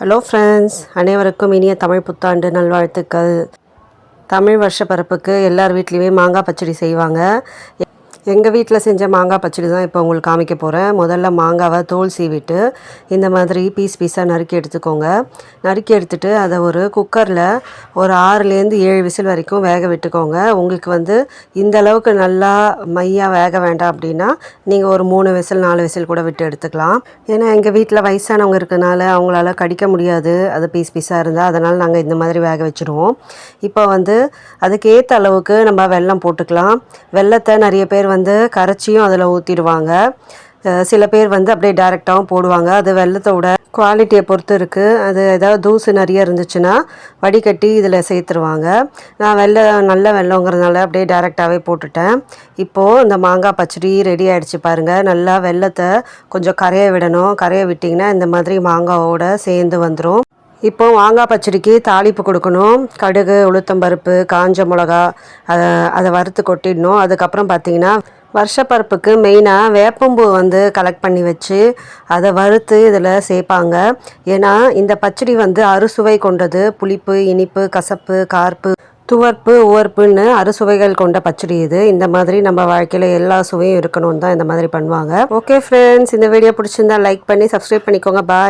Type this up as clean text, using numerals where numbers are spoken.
Hello friends, அனைவருக்கும் இனிய தமிழ் புத்தாண்டு நல்வாழ்த்துக்கள். தமிழ் வருஷ பிறப்புக்கு எல்லார் வீட்லேயுமே மாங்காய் பச்சடி செய்வாங்க. எங்கள் வீட்டில் செஞ்ச மாங்காய் பச்சடி தான் இப்போ உங்களுக்கு காமிக்க போகிறேன். முதல்ல மாங்காவை தோல் சீவிட்டு இந்த மாதிரி பீஸாக நறுக்கி எடுத்துக்கோங்க. நறுக்கி எடுத்துகிட்டு அதை ஒரு குக்கரில் ஒரு 6லேருந்து 7 விசில் வரைக்கும் வேக விட்டுக்கோங்க. உங்களுக்கு இந்த அளவுக்கு நல்லா மையாக வேக வேண்டாம் அப்படின்னா நீங்கள் ஒரு 3 விசில் 4 விசில் கூட விட்டு எடுத்துக்கலாம். ஏன்னா எங்கள் வீட்டில் வயசானவங்க இருக்கிறதுனால அவங்களால கடிக்க முடியாது, அது பீஸாக இருந்தால். அதனால் நாங்கள் இந்த மாதிரி வேக வச்சுருவோம். இப்போ அதுக்கேற்ற அளவுக்கு நம்ம வெல்லம் போட்டுக்கலாம். வெல்லத்தை நிறைய பேர் கரைச்சியும் அதில் ஊற்றிடுவாங்க. சில பேர் அப்படியே டைரெக்டாகவும் போடுவாங்க. அது வெல்லத்தோட குவாலிட்டியை பொறுத்து இருக்குது. அது ஏதாவது தூசு நிறைய இருந்துச்சுன்னா வடிகட்டி இதில் சேர்த்துருவாங்க. நான் நல்ல வெல்லங்கிறதுனால அப்படியே டைரெக்டாகவே போட்டுட்டேன். இப்போது இந்த மாங்காய் பச்சடி ரெடி ஆகிடுச்சு பாருங்கள். நல்லா வெல்லத்தை கொஞ்சம் கரைய விடணும். கரைய விட்டிங்கன்னா இந்த மாதிரி மாங்காவோட சேர்ந்து வந்துடும். இப்போ மாங்காய் பச்சடிக்கு தாளிப்பு கொடுக்கணும். கடுகு, உளுத்தம்பருப்பு, காஞ்ச மிளகா அதை வறுத்து கொட்டிடணும். அதுக்கப்புறம் பார்த்திங்கன்னா வருஷப்பருப்புக்கு மெயினாக வேப்பம்பூ கலெக்ட் பண்ணி வச்சு அதை வறுத்து இதில் சேர்ப்பாங்க. ஏன்னா இந்த பச்சடி அறுசுவை கொண்டது. புளிப்பு, இனிப்பு, கசப்பு, கார்ப்பு, துவர்ப்பு, உவர்ப்புன்னு அறுசுவைகள் கொண்ட பச்சடி இது. இந்த மாதிரி நம்ம வாழ்க்கையில் எல்லா சுவையும் இருக்கணும்னு தான் இந்த மாதிரி பண்ணுவாங்க. ஓகே ஃப்ரெண்ட்ஸ், இந்த வீடியோ பிடிச்சிருந்தா லைக் பண்ணி சப்ஸ்கிரைப் பண்ணிக்கோங்க. பாய்.